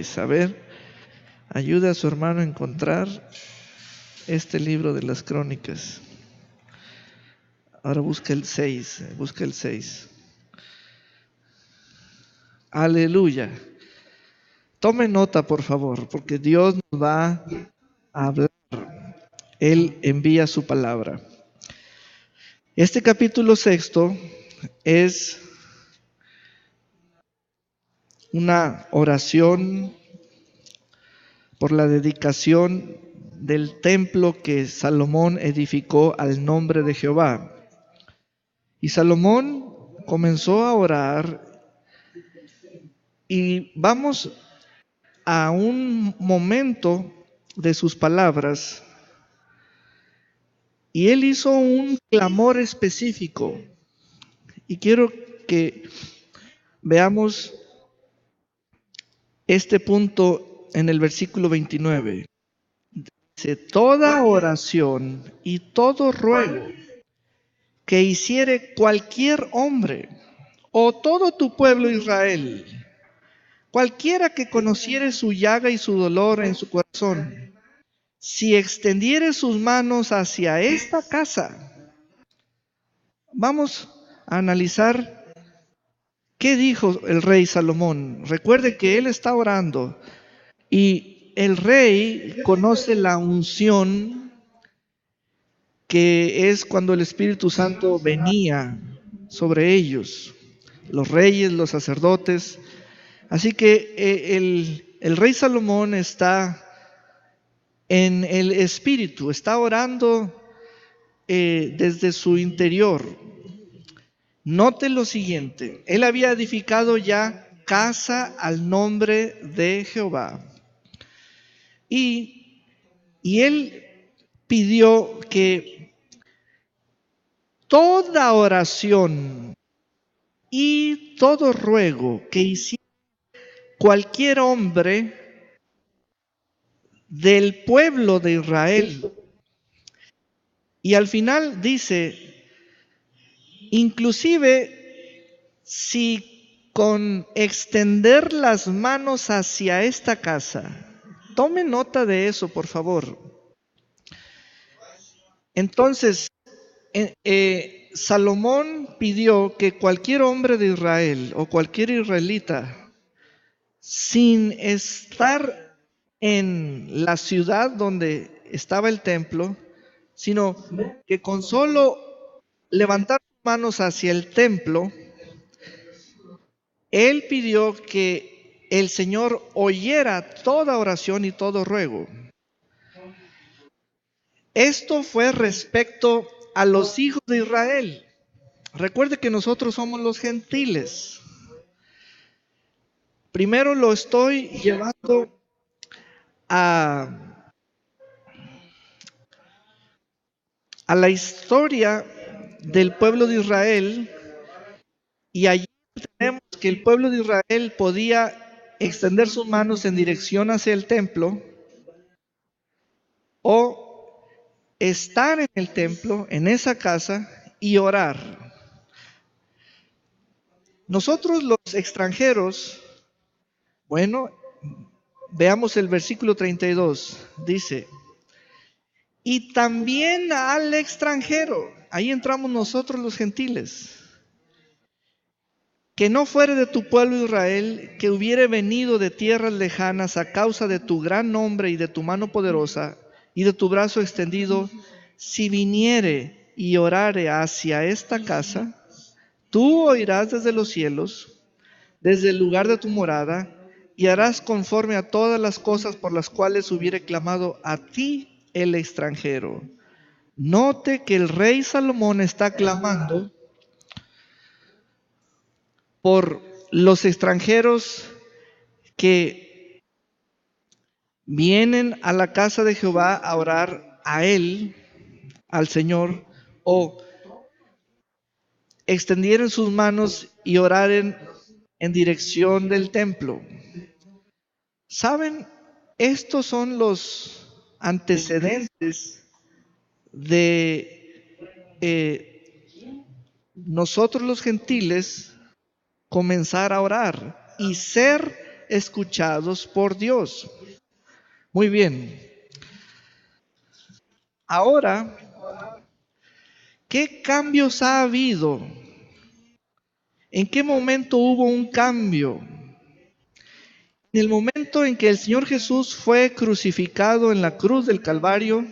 6. A ver, ayude a su hermano a encontrar este libro de las Crónicas. Ahora busca el 6, busca el 6. Aleluya. Tome nota, por favor, porque Dios nos va a hablar. Él envía su palabra. Este capítulo 6 es una oración por la dedicación del templo que Salomón edificó al nombre de Jehová. Y Salomón comenzó a orar, y vamos a un momento de sus palabras, y él hizo un clamor específico. Y quiero que veamos este punto en el versículo 29. Dice: toda oración y todo ruego que hiciere cualquier hombre o todo tu pueblo Israel, cualquiera que conociere su llaga y su dolor en su corazón, si extendiere sus manos hacia esta casa. Vamos a analizar qué dijo el rey Salomón. Recuerde que él está orando, y el rey conoce la unción, que es cuando el Espíritu Santo venía sobre ellos, los reyes, los sacerdotes. Así que el rey Salomón está en el Espíritu, está orando desde su interior. Note lo siguiente: él había edificado ya casa al nombre de Jehová, y él pidió que toda oración y todo ruego que hiciera cualquier hombre del pueblo de Israel. Y al final dice, inclusive si con extender las manos hacia esta casa. Tome nota de eso, por favor. Entonces, Salomón pidió que cualquier hombre de Israel o cualquier israelita, sin estar en la ciudad donde estaba el templo, sino que con solo levantar sus manos hacia el templo, él pidió que el Señor oyera toda oración y todo ruego. Esto fue respecto a los hijos de Israel. Recuerde que nosotros somos los gentiles. Primero lo estoy llevando a la historia del pueblo de Israel, y allí tenemos que el pueblo de Israel podía extender sus manos en dirección hacia el templo, o estar en el templo, en esa casa, y orar. Nosotros los extranjeros, bueno, veamos el versículo 32, dice: y también al extranjero, ahí entramos nosotros los gentiles, que no fuere de tu pueblo Israel, que hubiere venido de tierras lejanas a causa de tu gran nombre y de tu mano poderosa y de tu brazo extendido, si viniere y orare hacia esta casa, tú oirás desde los cielos, desde el lugar de tu morada, y harás conforme a todas las cosas por las cuales hubiere clamado a ti el extranjero. Note que el rey Salomón está clamando por los extranjeros que vienen a la casa de Jehová a orar a él, al Señor, o extendieron sus manos y oraren en dirección del templo. ¿Saben? Estos son los antecedentes de nosotros los gentiles comenzar a orar y ser escuchados por Dios. Muy bien. Ahora, ¿qué cambios ha habido? ¿En qué momento hubo un cambio? En el momento en que el Señor Jesús fue crucificado en la cruz del Calvario,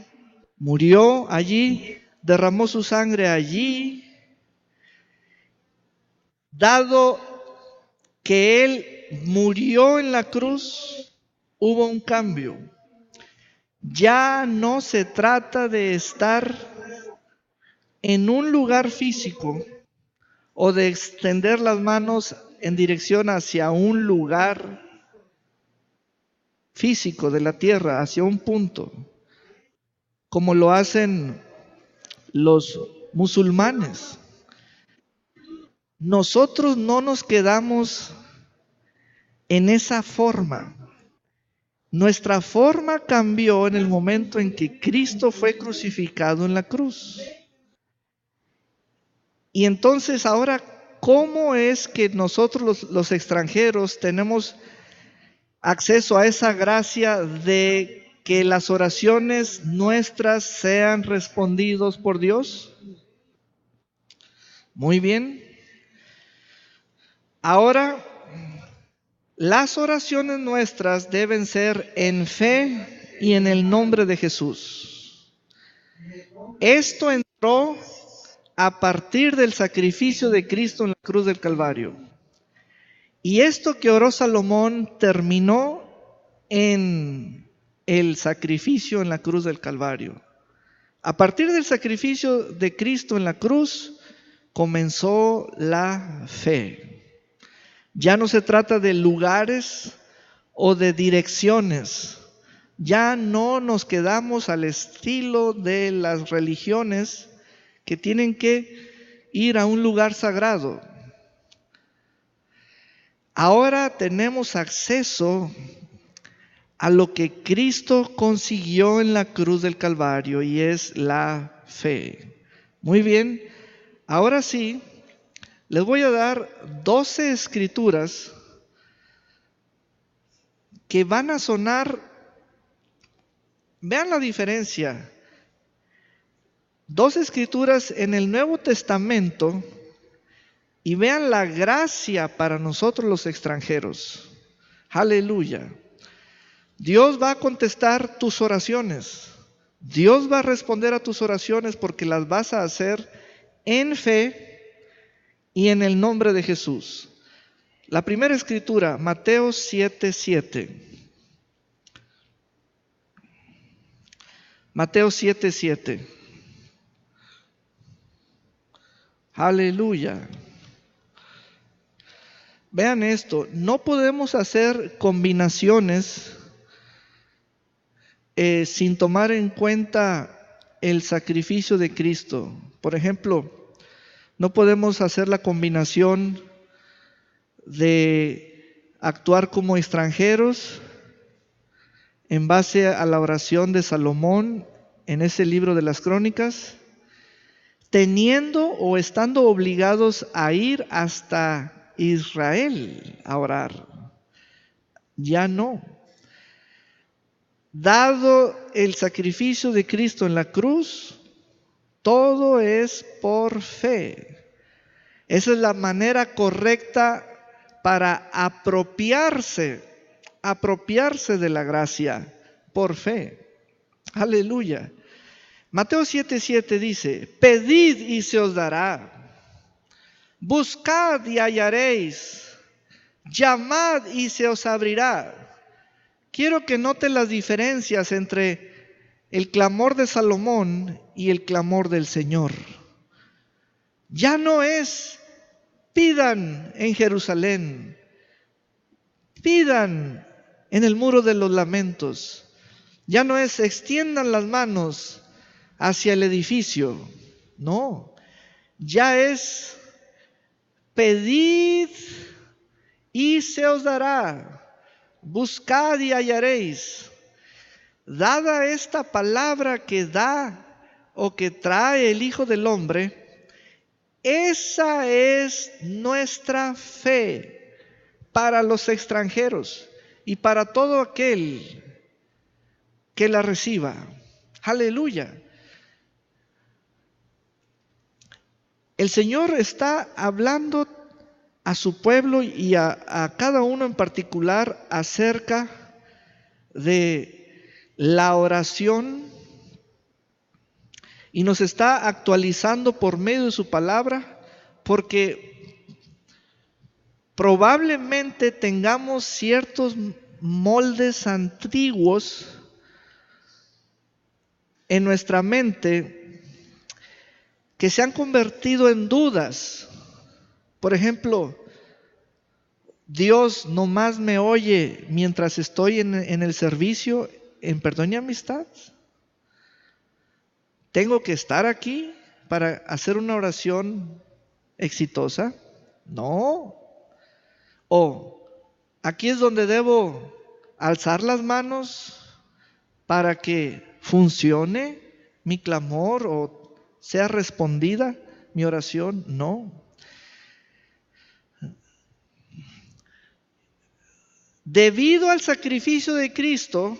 murió allí, derramó su sangre allí, dado que Él murió en la cruz, hubo un cambio. Ya no se trata de estar en un lugar físico o de extender las manos en dirección hacia un lugar físico de la tierra, hacia un punto, como lo hacen los musulmanes. Nosotros no nos quedamos en esa forma. Nuestra forma cambió en el momento en que Cristo fue crucificado en la cruz. Y entonces ahora, ¿cómo es que nosotros los extranjeros tenemos acceso a esa gracia de que las oraciones nuestras sean respondidos por Dios? Muy bien. Ahora, las oraciones nuestras deben ser en fe y en el nombre de Jesús. Esto entró a partir del sacrificio de Cristo en la cruz del Calvario. Y esto que oró Salomón terminó en el sacrificio en la cruz del Calvario. A partir del sacrificio de Cristo en la cruz comenzó la fe. Ya no se trata de lugares o de direcciones. Ya no nos quedamos al estilo de las religiones que tienen que ir a un lugar sagrado. Ahora tenemos acceso a lo que Cristo consiguió en la cruz del Calvario, y es la fe. Muy bien, ahora sí, les voy a dar 12 escrituras que van a sonar, vean la diferencia. 12 escrituras en el Nuevo Testamento y vean la gracia para nosotros los extranjeros. Aleluya. Dios va a contestar tus oraciones. Dios va a responder a tus oraciones porque las vas a hacer en fe y en el nombre de Jesús. La primera escritura, Mateo 7:7. Mateo 7:7. Aleluya. Vean esto, no podemos hacer combinaciones sin tomar en cuenta el sacrificio de Cristo. Por ejemplo, no podemos hacer la combinación de actuar como extranjeros en base a la oración de Salomón en ese libro de las Crónicas, teniendo o estando obligados a ir hasta Israel a orar. Ya no. Dado el sacrificio de Cristo en la cruz, todo es por fe. Esa es la manera correcta para apropiarse de la gracia por fe. Aleluya. Mateo 7:7 dice: pedid y se os dará, buscad y hallaréis, llamad y se os abrirá. Quiero que note las diferencias entre el clamor de Salomón y el clamor del Señor. Ya no es pidan en Jerusalén, pidan en el muro de los lamentos. Ya no es extiendan las manos hacia el edificio. No, ya es pedid y se os dará. Buscad y hallaréis. Dada esta palabra que da o que trae el Hijo del Hombre, esa es nuestra fe para los extranjeros. y para todo aquel que la reciba. Aleluya. El Señor está hablando a su pueblo y a cada uno en particular acerca de la oración, y nos está actualizando por medio de su palabra, porque probablemente tengamos ciertos moldes antiguos en nuestra mente que se han convertido en dudas. Por ejemplo, Dios nomás me oye mientras estoy en el servicio en perdón y amistad. ¿Tengo que estar aquí para hacer una oración exitosa? No. O aquí es donde debo alzar las manos para que funcione mi clamor o sea respondida mi oración. No. Debido al sacrificio de Cristo,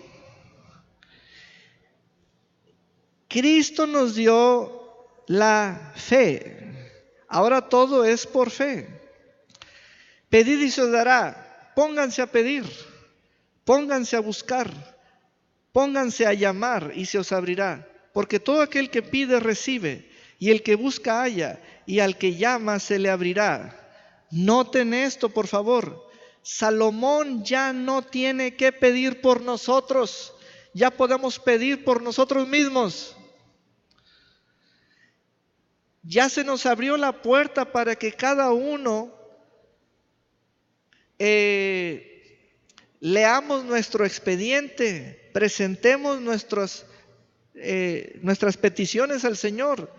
Cristo nos dio la fe. Ahora todo es por fe. Pedid y se os dará. Pónganse a pedir. Pónganse a buscar. Pónganse a llamar y se os abrirá. Porque todo aquel que pide recibe. Y el que busca halla. Y al que llama se le abrirá. Noten esto, por favor. Salomón ya no tiene que pedir por nosotros. Ya podemos pedir por nosotros mismos. Ya se nos abrió la puerta para que cada uno leamos nuestro expediente, presentemos nuestras peticiones al Señor.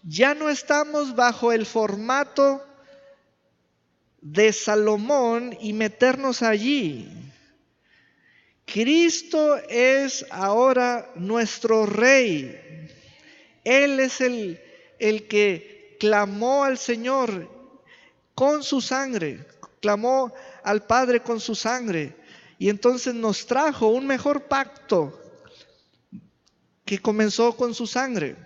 Ya no estamos bajo el formato de Salomón y meternos allí. Cristo es ahora nuestro Rey. Él es el que clamó al Señor con su sangre, clamó al Padre con su sangre, y entonces nos trajo un mejor pacto que comenzó con su sangre.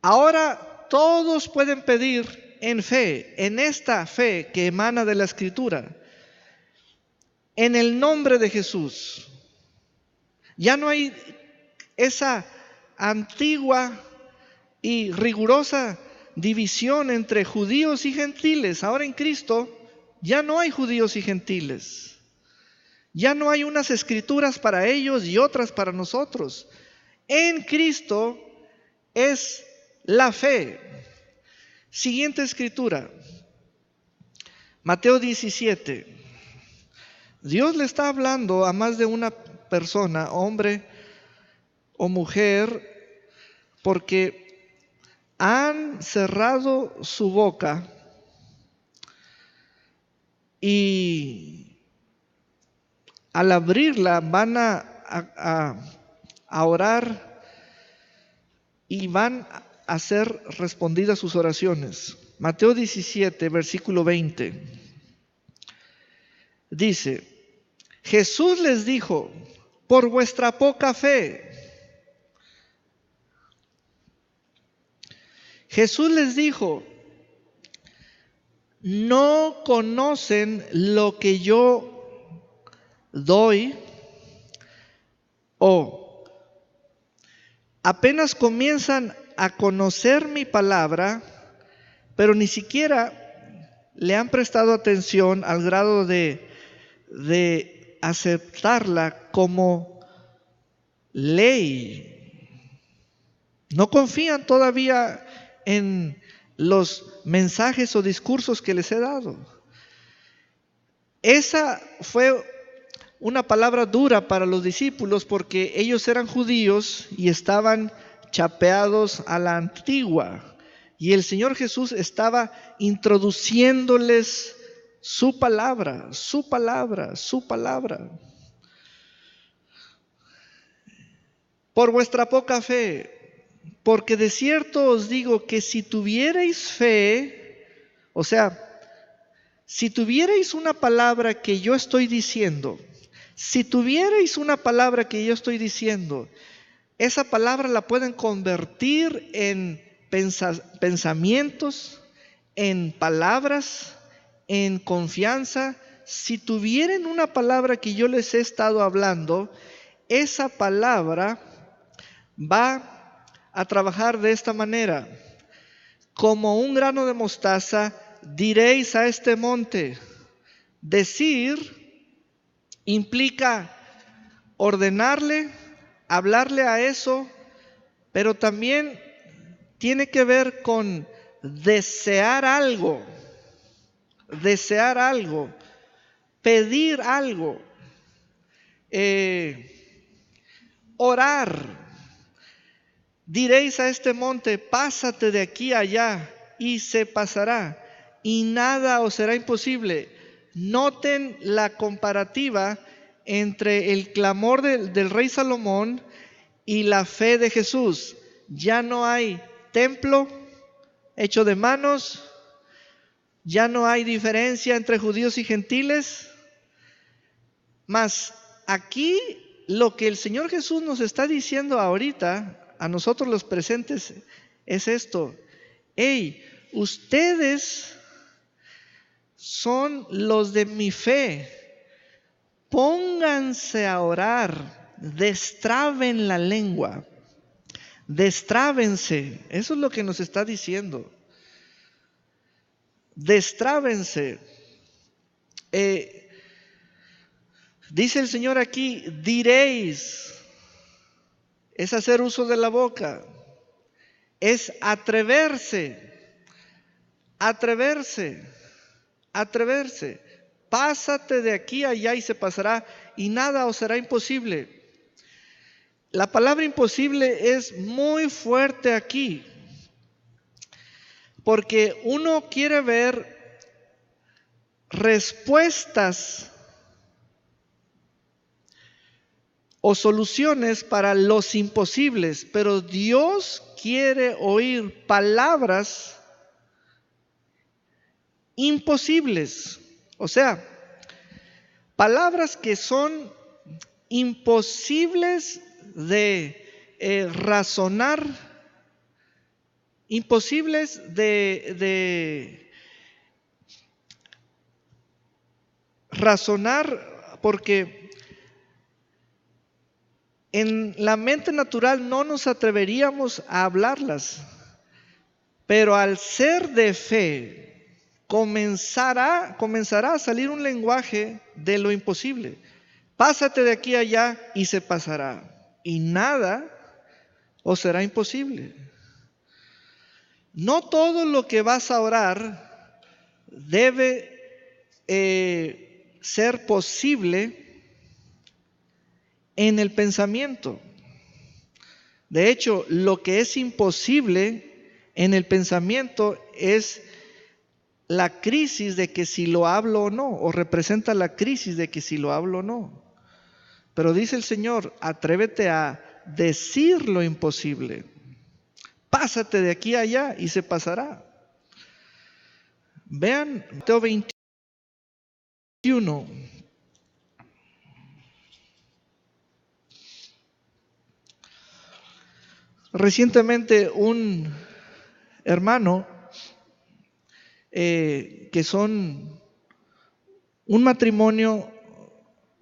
Ahora todos pueden pedir en fe, en esta fe que emana de la Escritura, en el nombre de Jesús. Ya no hay esa antigua y rigurosa división entre judíos y gentiles. Ahora en Cristo ya no hay judíos y gentiles. Ya no hay unas escrituras para ellos y otras para nosotros. En Cristo es la fe. Siguiente escritura. Mateo 17. Dios le está hablando a más de una persona, hombre o mujer, porque han cerrado su boca y al abrirla van a orar y van a ser respondidas sus oraciones. Mateo 17, versículo 20. Dice, Jesús les dijo, por vuestra poca fe. Jesús les dijo, no conocen lo que yo doy, o apenas comienzan a conocer mi palabra, pero ni siquiera le han prestado atención al grado de aceptarla como ley. No confían todavía en los mensajes o discursos que les he dado. Esa fue una palabra dura para los discípulos porque ellos eran judíos y estaban chapeados a la antigua. Y el Señor Jesús estaba introduciéndoles su palabra, su palabra, su palabra. Por vuestra poca fe, porque de cierto os digo que si tuvierais fe, o sea, si tuvierais una palabra que yo estoy diciendo, si tuvierais una palabra que yo estoy diciendo, esa palabra la pueden convertir en pensamientos, en palabras, en confianza. Si tuvieran una palabra que yo les he estado hablando, esa palabra va a trabajar de esta manera. Como un grano de mostaza, diréis a este monte. Decir implica ordenarle, hablarle a eso, pero también tiene que ver con desear algo, pedir algo, orar. Diréis a este monte, pásate de aquí a allá, y se pasará, y nada os será imposible. Noten la comparativa entre el clamor del rey Salomón y la fe de Jesús. Ya no hay templo hecho de manos, ya no hay diferencia entre judíos y gentiles, mas aquí lo que el Señor Jesús nos está diciendo ahorita a nosotros los presentes es esto: hey, ustedes son los de mi fe, pónganse a orar, destraben la lengua, destrábense. Eso es lo que nos está diciendo. Destrábense. Dice el Señor aquí, diréis. Es hacer uso de la boca. Es atreverse. Atreverse. Atreverse. Pásate de aquí a allá y se pasará, y nada os será imposible. La palabra imposible es muy fuerte aquí, porque uno quiere ver respuestas o soluciones para los imposibles, pero Dios quiere oír palabras imposibles, o sea, palabras que son imposibles de razonar, imposibles de razonar, porque en la mente natural no nos atreveríamos a hablarlas, pero al ser de fe comenzará a salir un lenguaje de lo imposible. Pásate de aquí a allá y se pasará, y nada os será imposible. No todo lo que vas a orar debe ser posible en el pensamiento. De hecho, lo que es imposible en el pensamiento es la crisis de que si lo hablo o no, o representa la crisis de que si lo hablo o no. Pero dice el Señor, atrévete a decir lo imposible. Pásate de aquí a allá y se pasará. Vean Mateo 21. Recientemente un hermano que son un matrimonio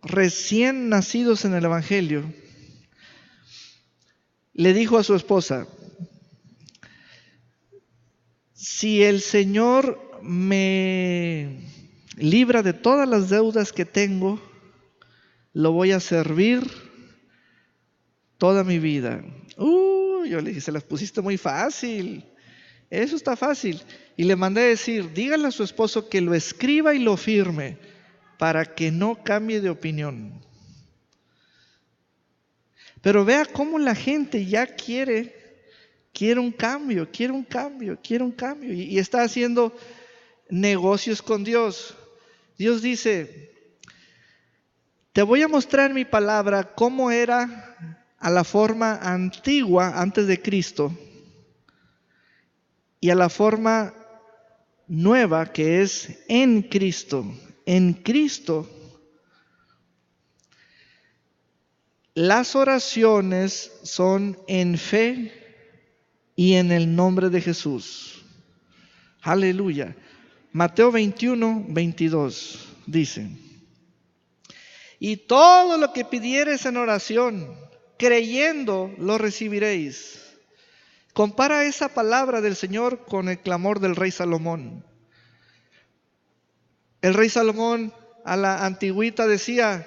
recién nacidos en el Evangelio, le dijo a su esposa, si el Señor me libra de todas las deudas que tengo, lo voy a servir toda mi vida. Yo le dije, se las pusiste muy fácil. Eso está fácil. Y le mandé a decir, dígale a su esposo que lo escriba y lo firme para que no cambie de opinión. Pero vea cómo la gente ya quiere un cambio, y está haciendo negocios con Dios. Dios dice, te voy a mostrar mi palabra cómo era a la forma antigua antes de Cristo y a la forma nueva que es en Cristo. En Cristo, las oraciones son en fe y en el nombre de Jesús. Aleluya. Mateo 21:22 dice: y todo lo que pidiereis en oración, creyendo, lo recibiréis. Compara esa palabra del Señor con el clamor del rey Salomón. El rey Salomón a la antigüita decía: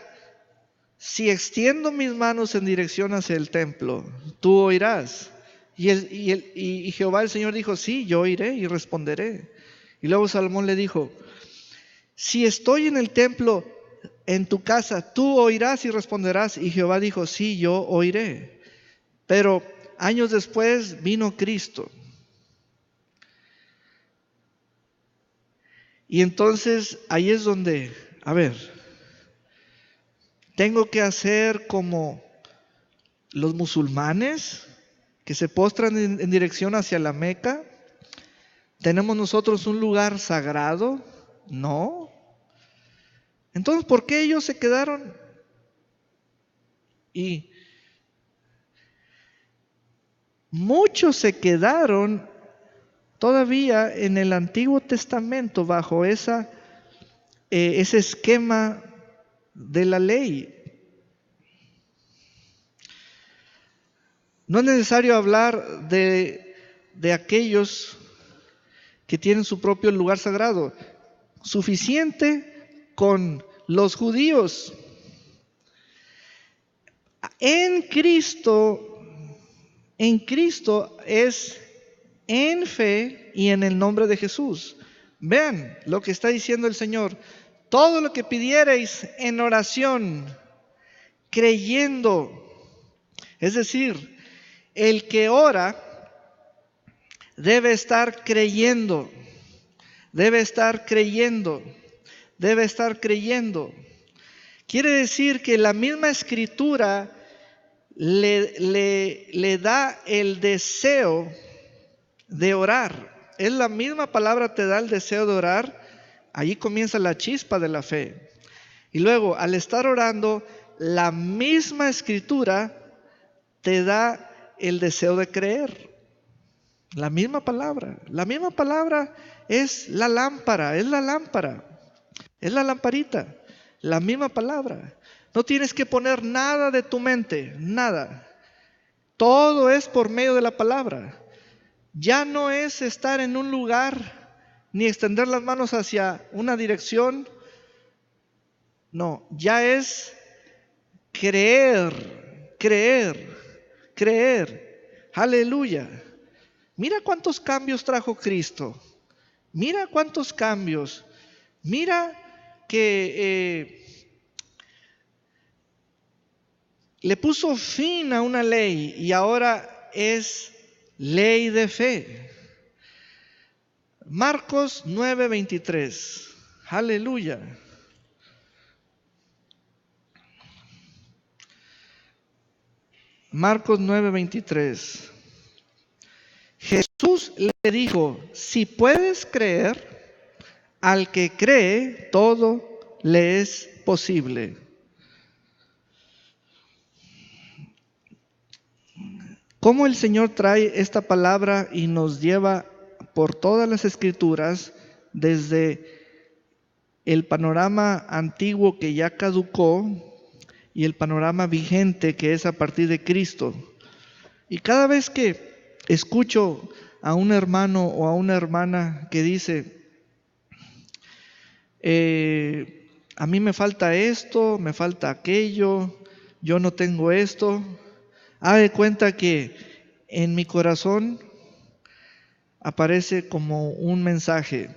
si extiendo mis manos en dirección hacia el templo, tú oirás. Y Jehová el Señor dijo: sí, yo oiré y responderé. Y luego Salomón le dijo: si estoy en el templo, en tu casa, tú oirás y responderás. Y Jehová dijo: sí, yo oiré. Pero años después vino Cristo. Y entonces ahí es donde, a ver, tengo que hacer como los musulmanes que se postran en dirección hacia la Meca. ¿Tenemos nosotros un lugar sagrado? No. Entonces, ¿por qué ellos se quedaron? Y muchos se quedaron todavía en el Antiguo Testamento bajo ese esquema de la ley. No es necesario hablar de aquellos que tienen su propio lugar sagrado. Suficiente con los judíos. En Cristo es en fe y en el nombre de Jesús. Vean lo que está diciendo el Señor: todo lo que pidiereis en oración, creyendo. Es decir, el que ora debe estar creyendo, debe estar creyendo, debe estar creyendo. Quiere decir que la misma escritura le da el deseo de orar. Es la misma palabra, te da el deseo de orar. Allí comienza la chispa de la fe. Y luego, al estar orando, la misma escritura te da el deseo de creer. La misma palabra es la lámpara, es la lamparita, la misma palabra. No tienes que poner nada de tu mente, nada. Todo es por medio de la palabra. Ya no es estar en un lugar ni extender las manos hacia una dirección. No, ya es creer, creer, creer. Aleluya. Mira cuántos cambios trajo Cristo. Mira cuántos cambios. Mira que le puso fin a una ley y ahora es ley de fe. Marcos 9:23. Aleluya. Marcos 9:23. Jesús le dijo: si puedes creer, al que cree, todo le es posible. ¿Cómo el Señor trae esta palabra y nos lleva por todas las escrituras, desde el panorama antiguo que ya caducó y el panorama vigente que es a partir de Cristo? Y cada vez que escucho a un hermano o a una hermana que dice: a mí me falta esto, me falta aquello, yo no tengo esto, haz de cuenta que en mi corazón aparece como un mensaje: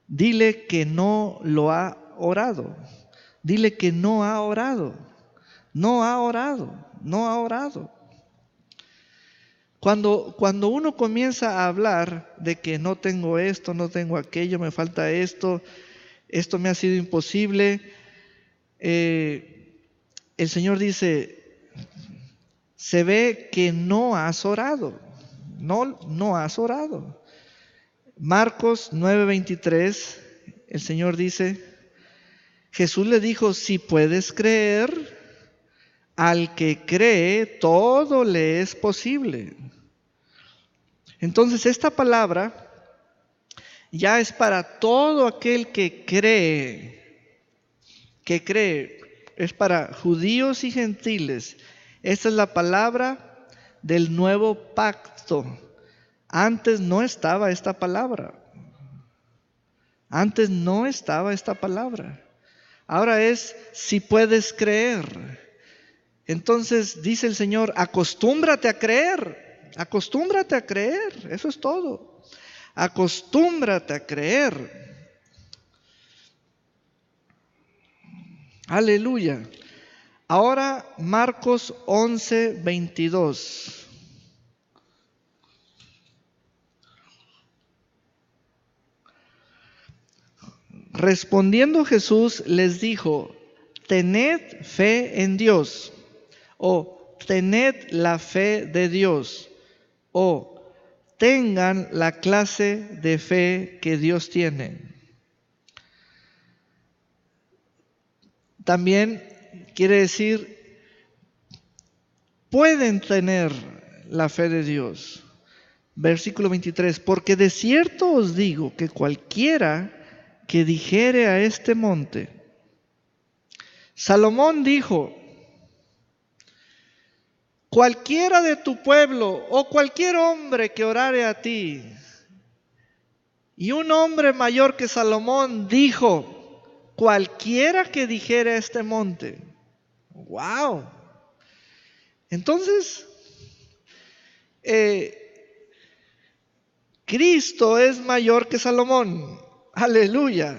dile que no lo ha orado, dile que no ha orado, no ha orado, no ha orado. Cuando uno comienza a hablar de que no tengo esto, no tengo aquello, me falta esto, esto me ha sido imposible, el Señor dice: se ve que no has orado, no has orado. Marcos 9:23, el Señor dice, Jesús le dijo, si puedes creer, al que cree, todo le es posible. Entonces esta palabra ya es para todo aquel que cree, es para judíos y gentiles. Esta es la palabra del nuevo pacto. Antes no estaba esta palabra. Antes no estaba esta palabra. Ahora es si puedes creer. Entonces dice el Señor, acostúmbrate a creer. Acostúmbrate a creer. Eso es todo. Acostúmbrate a creer. Aleluya. Ahora Marcos 11:22. Respondiendo Jesús les dijo, tened fe en Dios, o tened la fe de Dios, o tengan la clase de fe que Dios tiene. También quiere decir, pueden tener la fe de Dios. Versículo 23, porque de cierto os digo que cualquiera que dijere a este monte, Salomón dijo, cualquiera de tu pueblo o cualquier hombre que orare a ti, y un hombre mayor que Salomón dijo, cualquiera que dijere a este monte. ¡Wow! Entonces, Cristo es mayor que Salomón. Aleluya.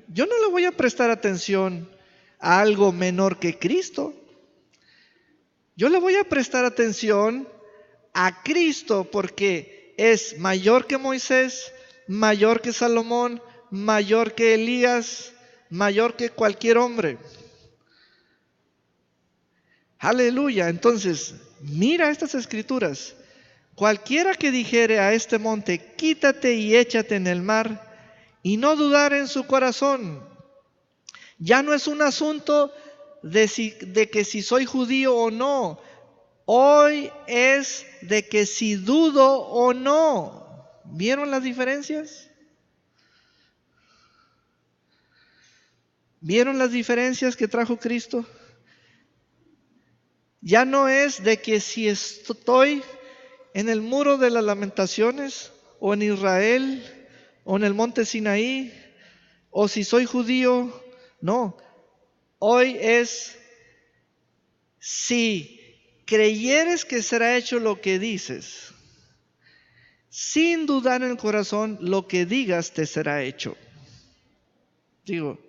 Yo no le voy a prestar atención a algo menor que Cristo. Yo le voy a prestar atención a Cristo porque es mayor que Moisés, mayor que Salomón, mayor que Elías, mayor que cualquier hombre. Aleluya. Entonces, mira estas escrituras. Cualquiera que dijere a este monte, quítate y échate en el mar, y no dudar en su corazón. Ya no es un asunto de que si soy judío o no. Hoy es de que si dudo o no. ¿Vieron las diferencias? ¿Vieron las diferencias que trajo Cristo? Ya no es de que si estoy en el muro de las lamentaciones, o en Israel, o en el monte Sinaí, o si soy judío. No, hoy es si creyeres que será hecho lo que dices, sin dudar en el corazón, lo que digas te será hecho. Digo,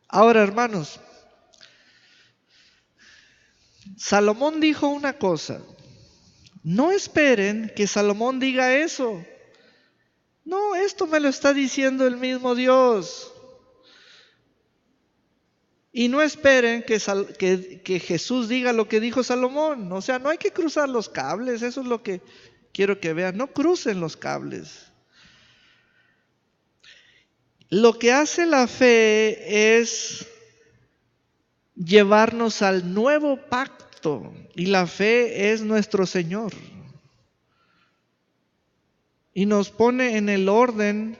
ahora hermanos, Salomón dijo una cosa. No esperen que Salomón diga eso. No, esto me lo está diciendo el mismo Dios. Y no esperen que Jesús diga lo que dijo Salomón. O sea, no hay que cruzar los cables. Eso es lo que quiero que vean. No crucen los cables. Lo que hace la fe es llevarnos al nuevo pacto. Y la fe es nuestro Señor. Y nos pone en el orden,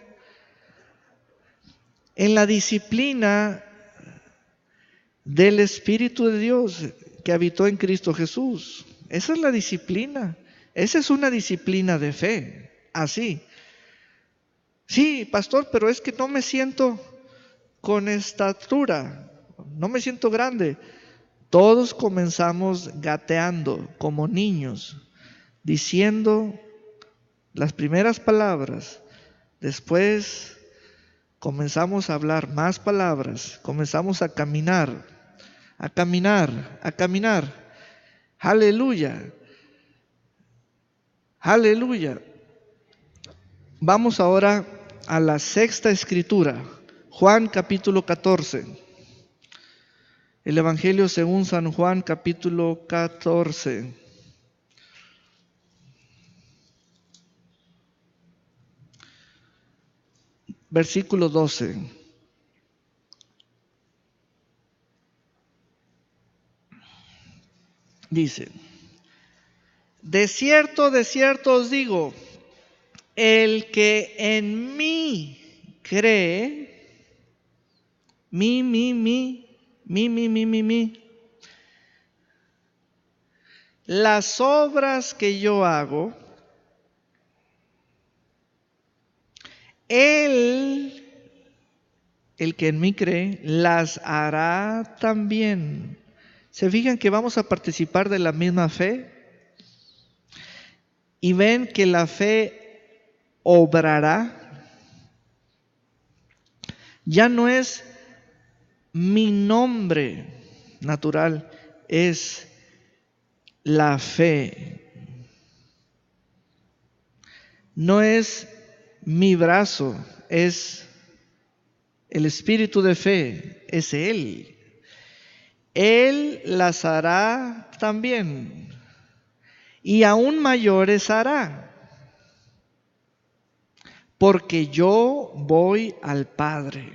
en la disciplina del Espíritu de Dios que habitó en Cristo Jesús. Esa es la disciplina. Esa es una disciplina de fe. Así. Sí, pastor, pero es que no me siento con estatura. No me siento grande. Todos comenzamos gateando como niños, diciendo las primeras palabras. Después comenzamos a hablar más palabras. Comenzamos a caminar. A caminar, a caminar. Aleluya. Aleluya. Vamos ahora a la sexta escritura. Juan capítulo 14. El Evangelio según San Juan capítulo 14. versículo 12. Dice: de cierto os digo, el que en mí cree, las obras que yo hago, él, el que en mí cree, las hará también. ¿Se fijan que vamos a participar de la misma fe? Y ven que la fe obrará. Ya no es mi nombre natural, es la fe. No es mi brazo, es el espíritu de fe, es Él. Él las hará también, y aún mayores hará, porque yo voy al Padre.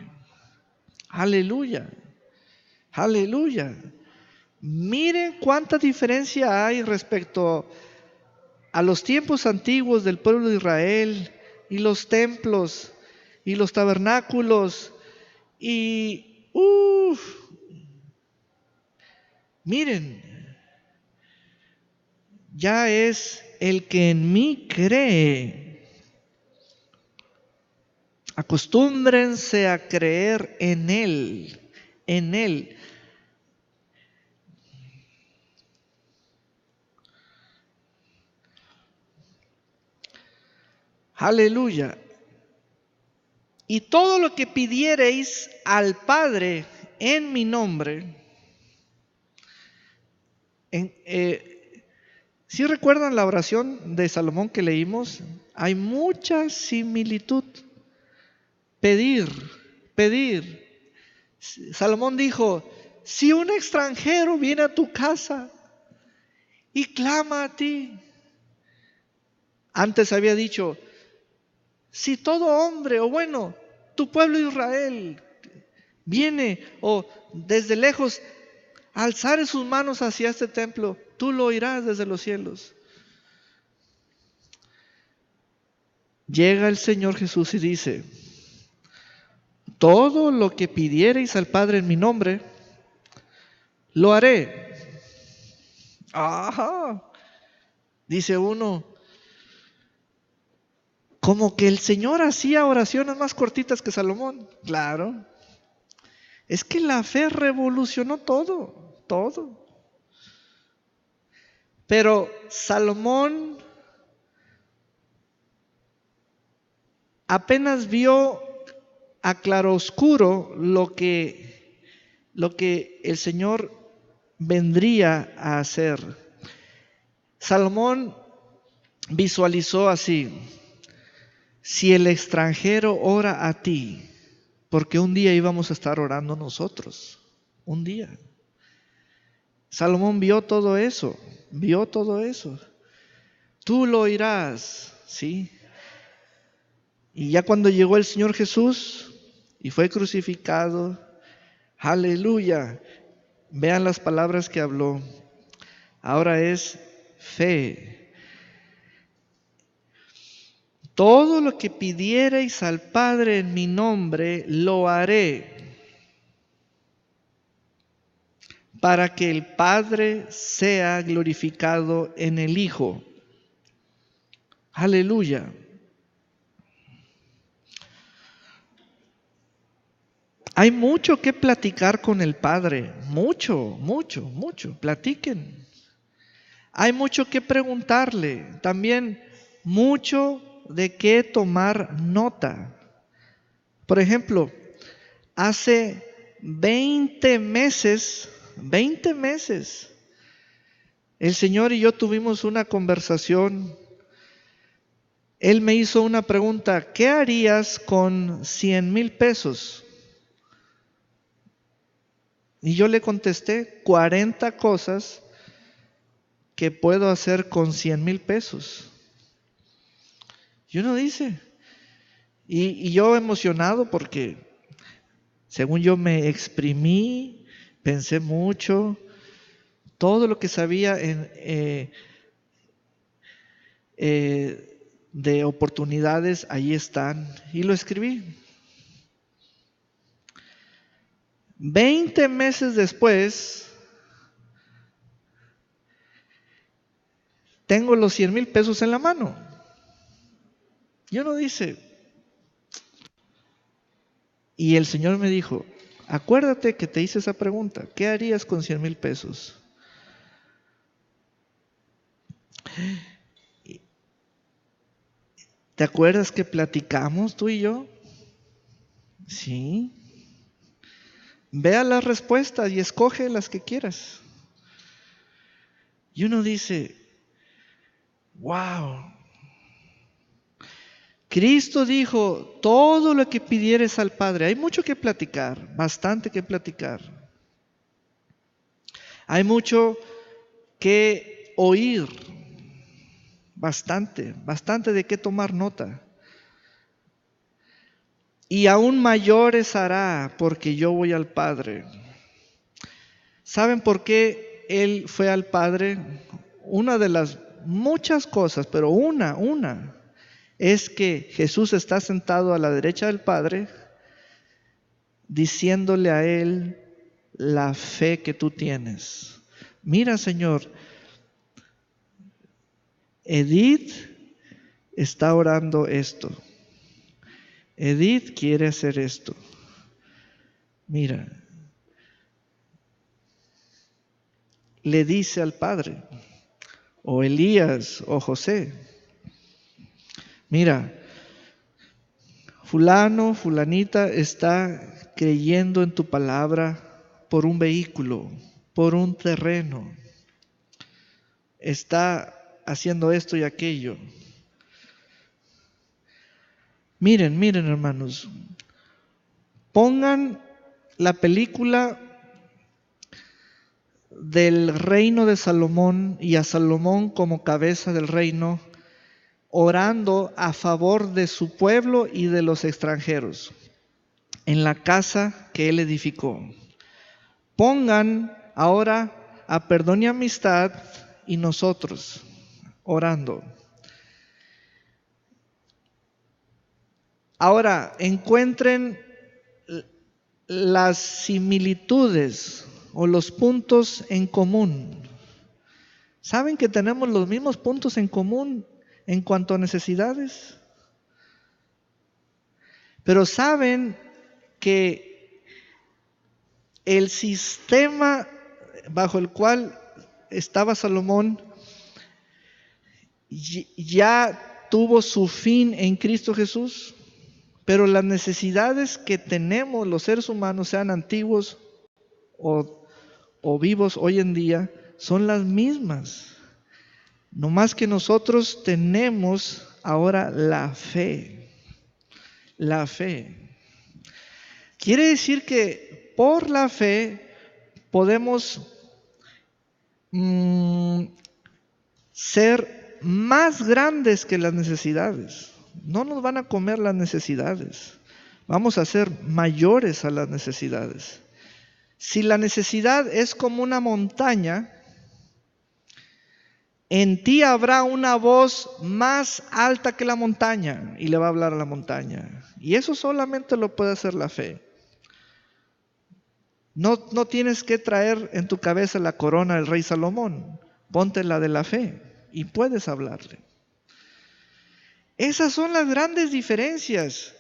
Aleluya, aleluya. Miren cuánta diferencia hay respecto a los tiempos antiguos del pueblo de Israel y los templos y los tabernáculos y miren, ya es el que en mí cree. Acostúmbrense a creer en Él, en Él. Aleluya. Y todo lo que pidiereis al Padre en mi nombre, ¿sí recuerdan la oración de Salomón que leímos? Hay mucha similitud. Pedir, pedir. Salomón dijo, si un extranjero viene a tu casa y clama a ti. Antes había dicho, si todo hombre, o bueno, tu pueblo Israel viene o desde lejos alzare sus manos hacia este templo, tú lo oirás desde los cielos. Llega el Señor Jesús y dice, todo lo que pidiereis al Padre en mi nombre, lo haré. Ajá. Dice uno, como que el Señor hacía oraciones más cortitas que Salomón. Claro. Es que la fe revolucionó todo, todo. Pero Salomón apenas vio a claroscuro lo que el Señor vendría a hacer. Salomón visualizó así: si el extranjero ora a ti, porque un día íbamos a estar orando nosotros, un día. Salomón vio todo eso, vio todo eso. Tú lo oirás, ¿sí? Y ya cuando llegó el Señor Jesús y fue crucificado, aleluya, vean las palabras que habló. Ahora es fe. Todo lo que pidiereis al Padre en mi nombre, lo haré, para que el Padre sea glorificado en el Hijo. Aleluya. Hay mucho que platicar con el Padre, mucho, platiquen. Hay mucho que preguntarle, también mucho de qué tomar nota. Por ejemplo, hace 20 meses, el Señor y yo tuvimos una conversación. Él me hizo una pregunta: ¿qué harías con 100,000 pesos? Y yo le contesté 40 cosas que puedo hacer con 100,000 pesos. Y uno dice, Y yo emocionado porque según yo me exprimí, pensé mucho, todo lo que sabía de oportunidades, ahí están, y lo escribí. 20 meses después, tengo los 100,000 pesos en la mano. Y uno dice, y el Señor me dijo, acuérdate que te hice esa pregunta, ¿qué harías con 100,000 pesos? ¿Te acuerdas que platicamos tú y yo? Sí. Vea las respuestas y escoge las que quieras. Y uno dice, wow. Cristo dijo, todo lo que pidieres al Padre. Hay mucho que platicar, bastante que platicar. Hay mucho que oír, bastante de qué tomar nota. Y aún mayores hará, porque yo voy al Padre. ¿Saben por qué Él fue al Padre? Una de las muchas cosas, pero una, es que Jesús está sentado a la derecha del Padre, diciéndole a Él la fe que tú tienes. Mira, Señor, Edith está orando esto. Edith quiere hacer esto. Mira, le dice al Padre, o Elías, o José, mira, fulano, fulanita está creyendo en tu palabra por un vehículo, por un terreno. Está haciendo esto y aquello. Miren, hermanos, pongan la película del reino de Salomón y a Salomón como cabeza del reino, orando a favor de su pueblo y de los extranjeros en la casa que él edificó. Pongan ahora a Perdón y Amistad y nosotros orando. Ahora encuentren las similitudes o los puntos en común. ¿Saben que tenemos los mismos puntos en común en cuanto a necesidades? Pero saben que el sistema bajo el cual estaba Salomón ya tuvo su fin en Cristo Jesús, pero las necesidades que tenemos los seres humanos, sean antiguos o vivos hoy en día, son las mismas. No más que nosotros tenemos ahora la fe. La fe. Quiere decir que por la fe podemos ser más grandes que las necesidades. No nos van a comer las necesidades. Vamos a ser mayores a las necesidades. Si la necesidad es como una montaña, en ti habrá una voz más alta que la montaña y le va a hablar a la montaña. Y eso solamente lo puede hacer la fe. No tienes que traer en tu cabeza la corona del rey Salomón. Ponte la de la fe y puedes hablarle. Esas son las grandes diferencias.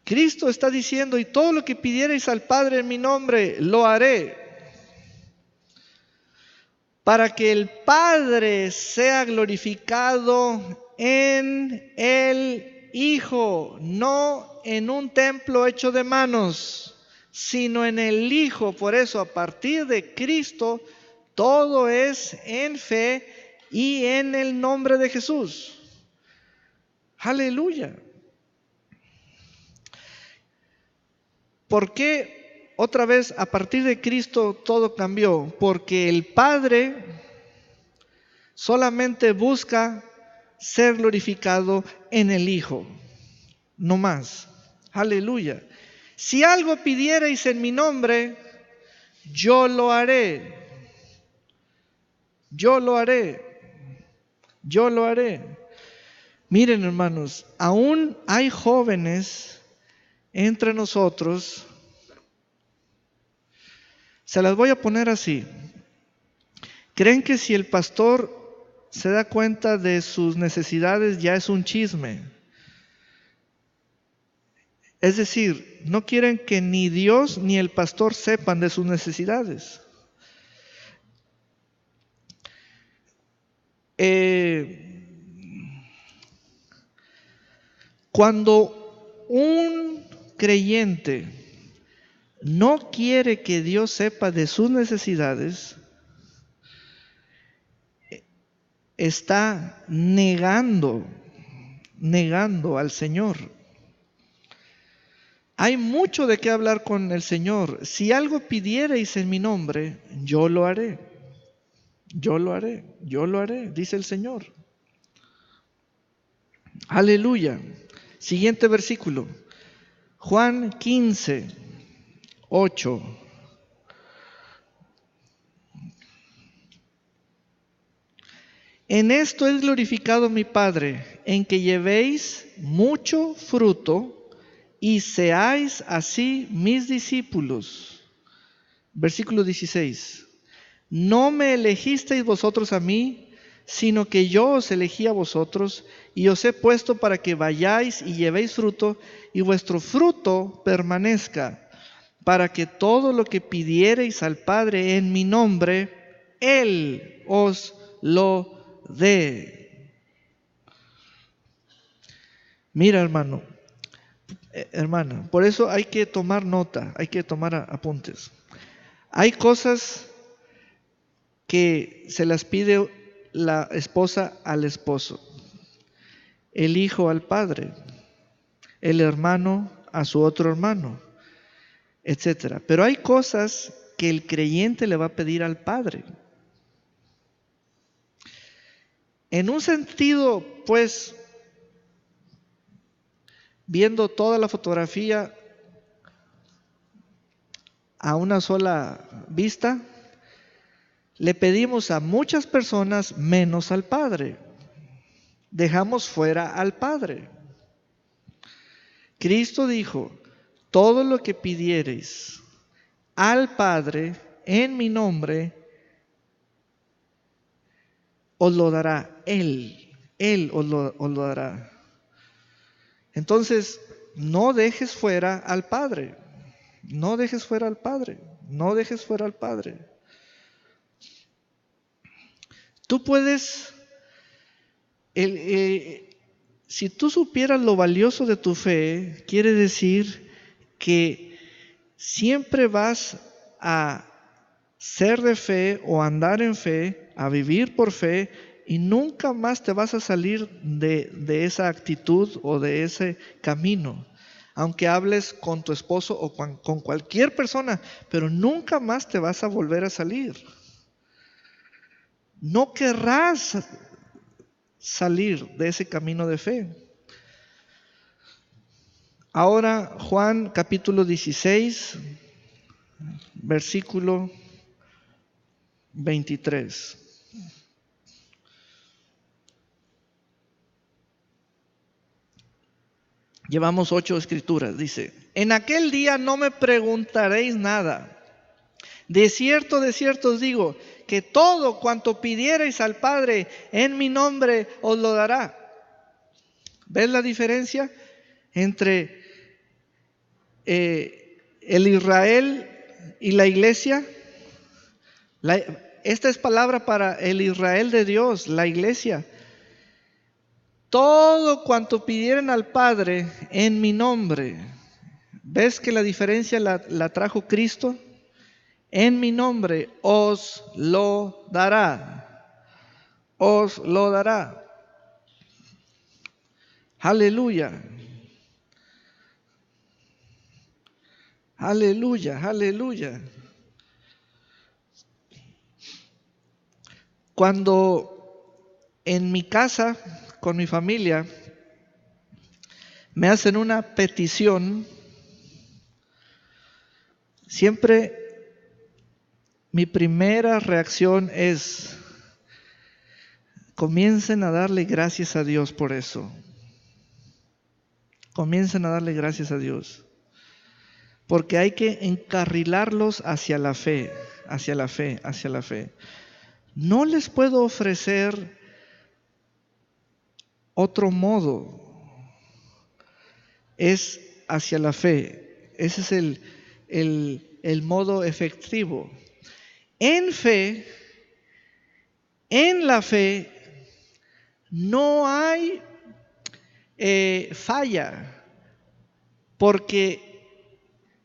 Cristo está diciendo, y todo lo que pidierais al Padre en mi nombre, lo haré, para que el Padre sea glorificado en el Hijo, no en un templo hecho de manos, sino en el Hijo. Por eso, a partir de Cristo, todo es en fe y en el nombre de Jesús. Aleluya. ¿Por qué otra vez a partir de Cristo todo cambió? Porque el Padre solamente busca ser glorificado en el Hijo. no más. Aleluya. Si algo pidierais en mi nombre, yo lo haré. Yo lo haré. Yo lo haré. Miren, hermanos, aún hay jóvenes entre nosotros. Se las voy a poner así. Creen que si el pastor se da cuenta de sus necesidades ya es un chisme. Es decir, no quieren que ni Dios ni el pastor sepan de sus necesidades. Cuando un creyente no quiere que Dios sepa de sus necesidades, está negando al Señor. Hay mucho de qué hablar con el Señor. Si algo pidiereis en mi nombre, yo lo haré. Yo lo haré, yo lo haré, dice el Señor. Aleluya. Siguiente versículo. Juan 15, 8. En esto es glorificado mi Padre, en que llevéis mucho fruto y seáis así mis discípulos. Versículo 16. No me elegisteis vosotros a mí, sino que yo os elegí a vosotros y os he puesto para que vayáis y llevéis fruto y vuestro fruto permanezca, para que todo lo que pidiereis al Padre en mi nombre, Él os lo dé. Mira, hermana, por eso hay que tomar nota, hay que tomar apuntes. Hay cosas que se las pide la esposa al esposo, el hijo al padre, el hermano a su otro hermano, etcétera. Pero hay cosas que el creyente le va a pedir al Padre. En un sentido, pues, viendo toda la fotografía a una sola vista, le pedimos a muchas personas menos al Padre. Dejamos fuera al Padre. Cristo dijo, todo lo que pidiereis al Padre en mi nombre, os lo dará Él. Él os lo dará. Entonces, no dejes fuera al Padre. No dejes fuera al Padre. No dejes fuera al Padre. Tú puedes, si tú supieras lo valioso de tu fe, quiere decir que siempre vas a ser de fe o andar en fe, a vivir por fe, y nunca más te vas a salir de esa actitud o de ese camino. Aunque hables con tu esposo o con cualquier persona, pero nunca más te vas a volver a salir. No querrás salir de ese camino de fe. Ahora Juan capítulo 16, versículo 23. Llevamos 8 escrituras. Dice, en aquel día no me preguntaréis nada. De cierto os digo, que todo cuanto pidiereis al Padre en mi nombre os lo dará. ¿Ves la diferencia entre el Israel y la iglesia? Esta es palabra para el Israel de Dios, la iglesia. Todo cuanto pidieren al Padre en mi nombre. ¿Ves que la diferencia la trajo Cristo? En mi nombre os lo dará. Os lo dará. Aleluya. Aleluya, aleluya. Cuando en mi casa, con mi familia, me hacen una petición, siempre mi primera reacción es: comiencen a darle gracias a Dios por eso. Comiencen a darle gracias a Dios. Porque hay que encarrilarlos hacia la fe, hacia la fe, hacia la fe. No les puedo ofrecer otro modo. Es hacia la fe. Ese es el modo efectivo. En fe, en la fe, no hay falla, porque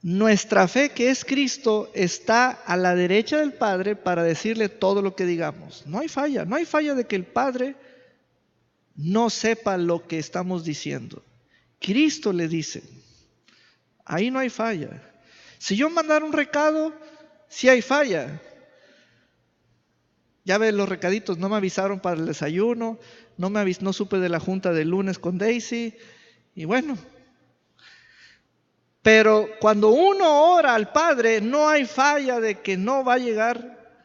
nuestra fe, que es Cristo, está a la derecha del Padre para decirle todo lo que digamos. No hay falla, no hay falla de que el Padre no sepa lo que estamos diciendo. Cristo le dice, ahí no hay falla. Si yo mandara un recado, sí hay falla. Ya ves los recaditos, no me avisaron para el desayuno, no supe de la junta del lunes con Daisy, y bueno. Pero cuando uno ora al Padre, no hay falla de que no va a llegar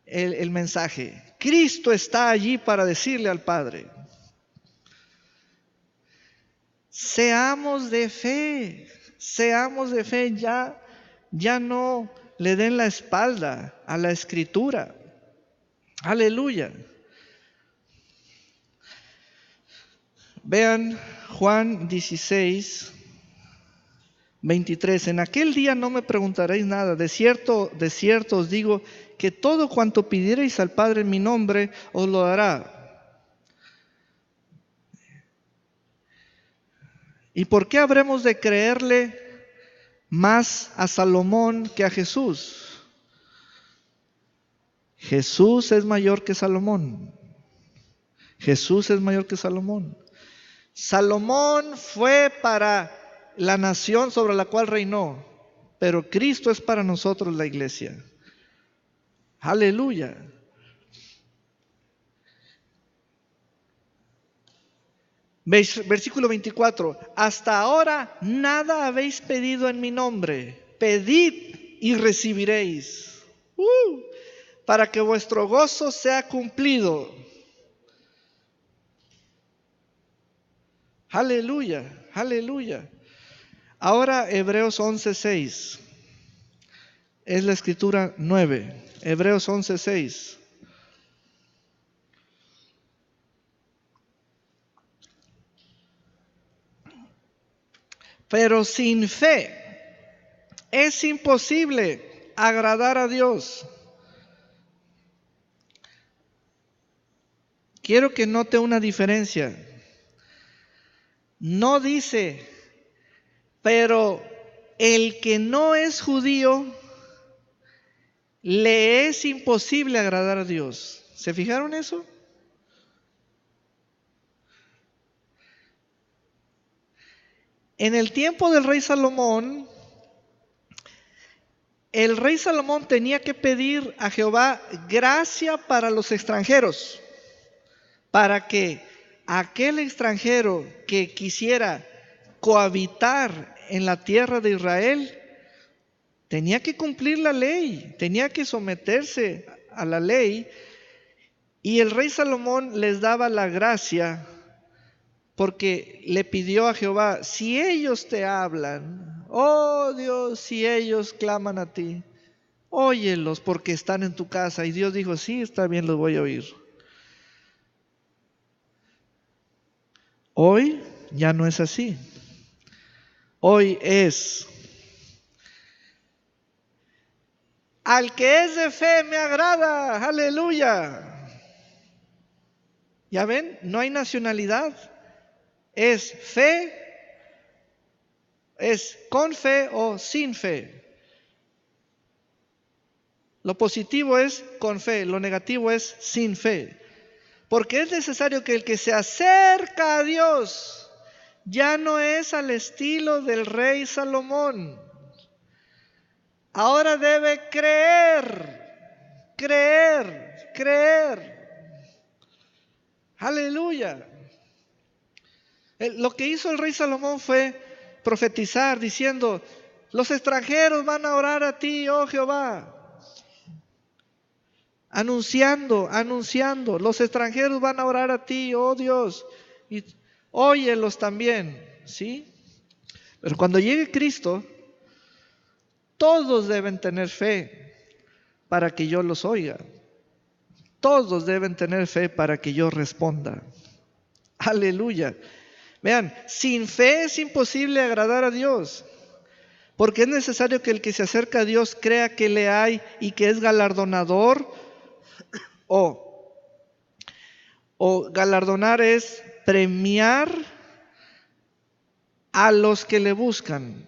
el mensaje. Cristo está allí para decirle al Padre. Seamos de fe, ya no le den la espalda a la Escritura. Aleluya. Vean Juan 16, 23. En aquel día no me preguntaréis nada. De cierto os digo que todo cuanto pidiereis al Padre en mi nombre, os lo dará. ¿Y por qué habremos de creerle más a Salomón que a Jesús? Jesús es mayor que Salomón. Jesús es mayor que Salomón. Salomón fue para la nación sobre la cual reinó, pero Cristo es para nosotros la iglesia. Aleluya. Versículo 24. Hasta ahora nada habéis pedido en mi nombre. Pedid y recibiréis, para que vuestro gozo sea cumplido. Aleluya, aleluya. Ahora Hebreos 11:6. Es la escritura 9. Hebreos 11:6. Pero sin fe es imposible agradar a Dios. Quiero que note una diferencia. No dice, pero el que no es judío, le es imposible agradar a Dios. ¿Se fijaron eso? En el tiempo del rey Salomón, el rey Salomón tenía que pedir a Jehová gracia para los extranjeros, para que aquel extranjero que quisiera cohabitar en la tierra de Israel, tenía que cumplir la ley, tenía que someterse a la ley, y el rey Salomón les daba la gracia porque le pidió a Jehová: si ellos te hablan, oh Dios, si ellos claman a ti, óyelos porque están en tu casa. Y Dios dijo: sí, está bien, los voy a oír. Hoy ya no es así. Hoy es: al que es de fe me agrada. Aleluya. ¿Ya ven? No hay nacionalidad. Es fe, es con fe o sin fe. Lo positivo es con fe, lo negativo es sin fe. Porque es necesario que el que se acerca a Dios ya no es al estilo del rey Salomón. Ahora debe creer, creer, creer. Aleluya. Lo que hizo el rey Salomón fue profetizar diciendo: los extranjeros van a orar a ti, oh Jehová. Anunciando, los extranjeros van a orar a ti, oh Dios, y óyelos también, ¿sí? Pero cuando llegue Cristo, todos deben tener fe para que yo los oiga. Todos deben tener fe para que yo responda. Aleluya. Vean, sin fe es imposible agradar a Dios, porque es necesario que el que se acerca a Dios crea que le hay y que es galardonador. O galardonar es premiar a los que le buscan.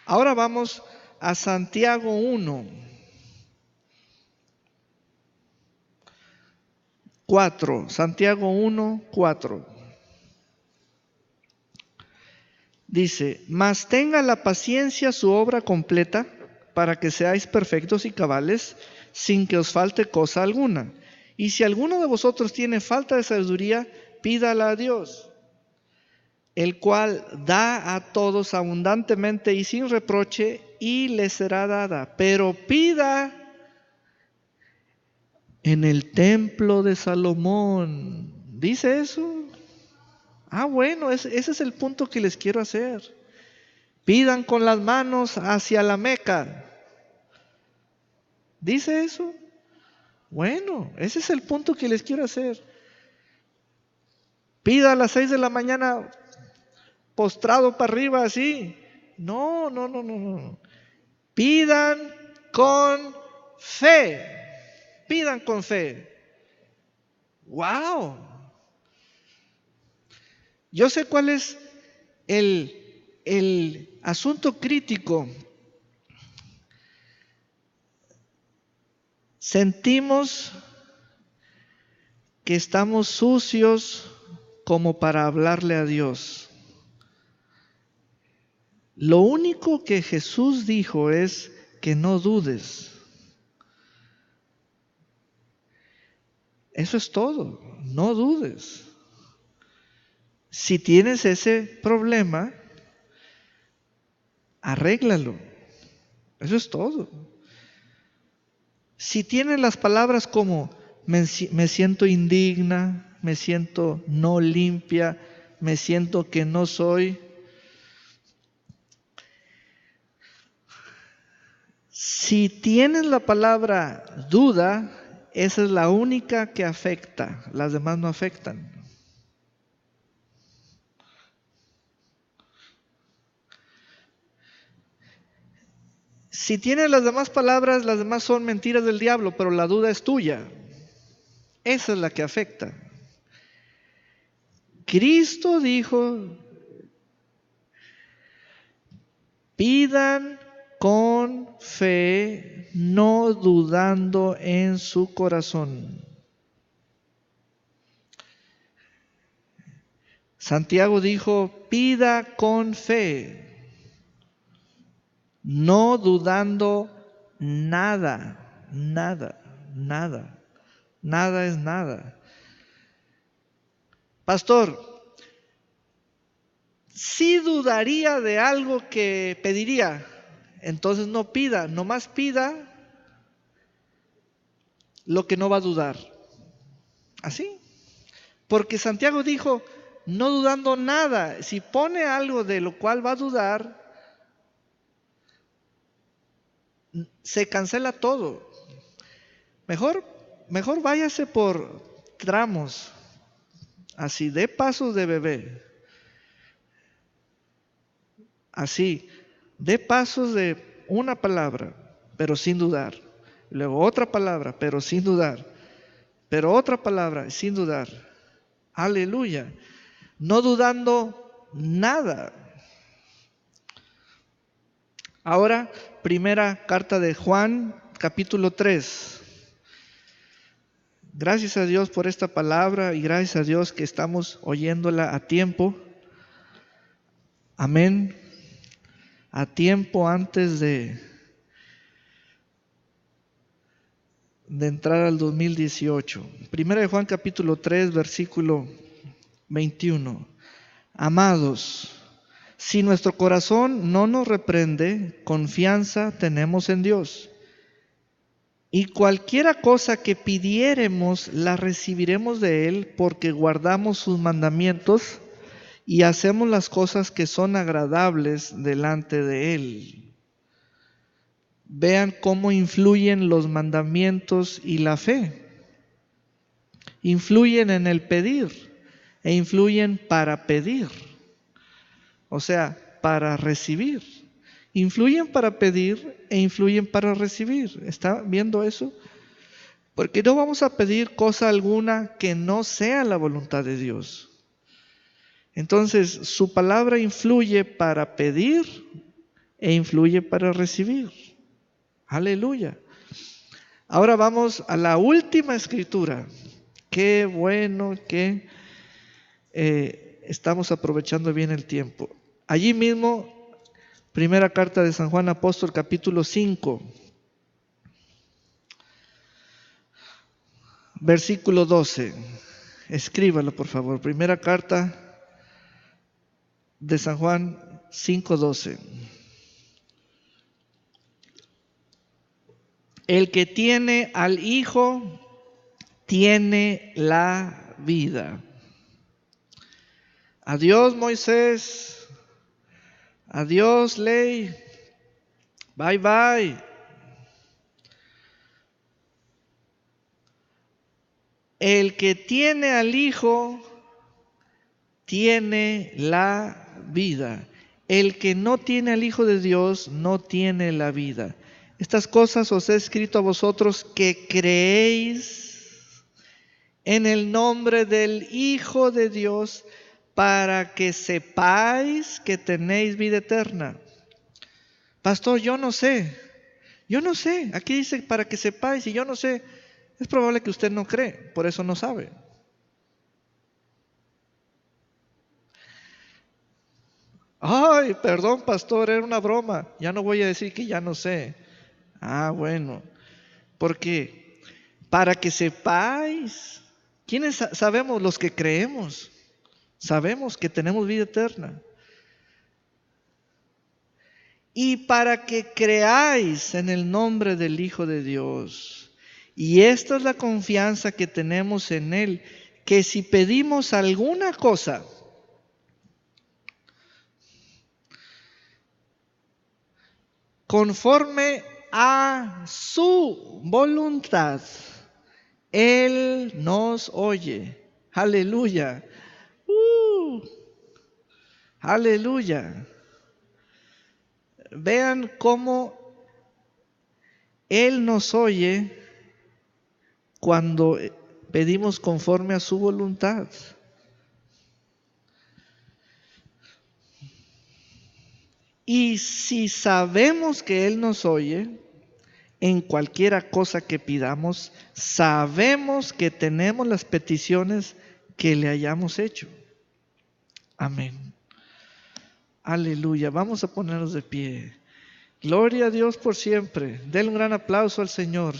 Ahora vamos a Santiago 1:4. Santiago 1:4. Dice: mas tenga la paciencia su obra completa, para que seáis perfectos y cabales, sin que os falte cosa alguna. Y si alguno de vosotros tiene falta de sabiduría, pídala a Dios, el cual da a todos abundantemente y sin reproche, y le será dada. Pero pida en el templo de Salomón. ¿Dice eso? Bueno, ese es el punto que les quiero hacer. Pidan con las manos hacia la Meca. ¿Dice eso? Bueno, ese es el punto que les quiero hacer. Pida a las 6 de la mañana postrado para arriba así. No. Pidan con fe. Pidan con fe. ¡Wow! Yo sé cuál es el asunto crítico. Sentimos que estamos sucios como para hablarle a Dios. Lo único que Jesús dijo es que no dudes. Eso es todo, no dudes. Si tienes ese problema, arréglalo. Eso es todo. Si tienes las palabras como me siento indigna, me siento no limpia, me siento que no soy. Si tienes la palabra duda, esa es la única que afecta, las demás no afectan. Si tienes las demás palabras, las demás son mentiras del diablo, pero la duda es tuya. Esa es la que afecta. Cristo dijo: pidan con fe, no dudando en su corazón. Santiago dijo: pida con fe, no dudando nada es nada. Pastor, si dudaría de algo que pediría, entonces no pida, nomás pida lo que no va a dudar. Así. Porque Santiago dijo: no dudando nada. Si pone algo de lo cual va a dudar, se cancela todo. Mejor váyase por tramos, así, dé pasos de bebé. Así, dé pasos de una palabra, pero sin dudar. Luego otra palabra, pero sin dudar. Pero otra palabra, sin dudar. Aleluya. No dudando nada. Ahora, primera carta de Juan, capítulo 3. Gracias a Dios por esta palabra y gracias a Dios que estamos oyéndola a tiempo. Amén. A tiempo antes de entrar al 2018. Primera de Juan capítulo 3, versículo 21. Amados, si nuestro corazón no nos reprende, confianza tenemos en Dios. Y cualquiera cosa que pidiéremos, la recibiremos de Él, porque guardamos sus mandamientos y hacemos las cosas que son agradables delante de Él. Vean cómo influyen los mandamientos y la fe. Influyen en el pedir e influyen para pedir. O sea, para recibir. Influyen para pedir e influyen para recibir. ¿Está viendo eso? Porque no vamos a pedir cosa alguna que no sea la voluntad de Dios. Entonces, su palabra influye para pedir e influye para recibir. Aleluya. Ahora vamos a la última escritura. Qué bueno que estamos aprovechando bien el tiempo. Allí mismo, primera carta de San Juan Apóstol, capítulo 5, versículo 12. Escríbalo, por favor. Primera carta de San Juan 5:12. El que tiene al Hijo tiene la vida. Adiós, Moisés. Adiós, ley. Bye, bye. El que tiene al Hijo tiene la vida. El que no tiene al Hijo de Dios no tiene la vida. Estas cosas os he escrito a vosotros que creéis en el nombre del Hijo de Dios, para que sepáis que tenéis vida eterna. Pastor, yo no sé. Aquí dice para que sepáis y yo no sé. Es probable que usted no cree, por eso no sabe. Ay, perdón, pastor, era una broma. Ya no voy a decir que ya no sé. Ah, bueno. Porque para que sepáis, ¿quiénes sabemos? Los que creemos. Sabemos que tenemos vida eterna. Y para que creáis en el nombre del Hijo de Dios. Y esta es la confianza que tenemos en Él, que si pedimos alguna cosa, conforme a su voluntad, Él nos oye. Aleluya. Aleluya. Vean cómo Él nos oye cuando pedimos conforme a su voluntad. Y si sabemos que Él nos oye, en cualquiera cosa que pidamos, sabemos que tenemos las peticiones que le hayamos hecho. Amén. Aleluya. Vamos a ponernos de pie. Gloria a Dios por siempre. Denle un gran aplauso al Señor.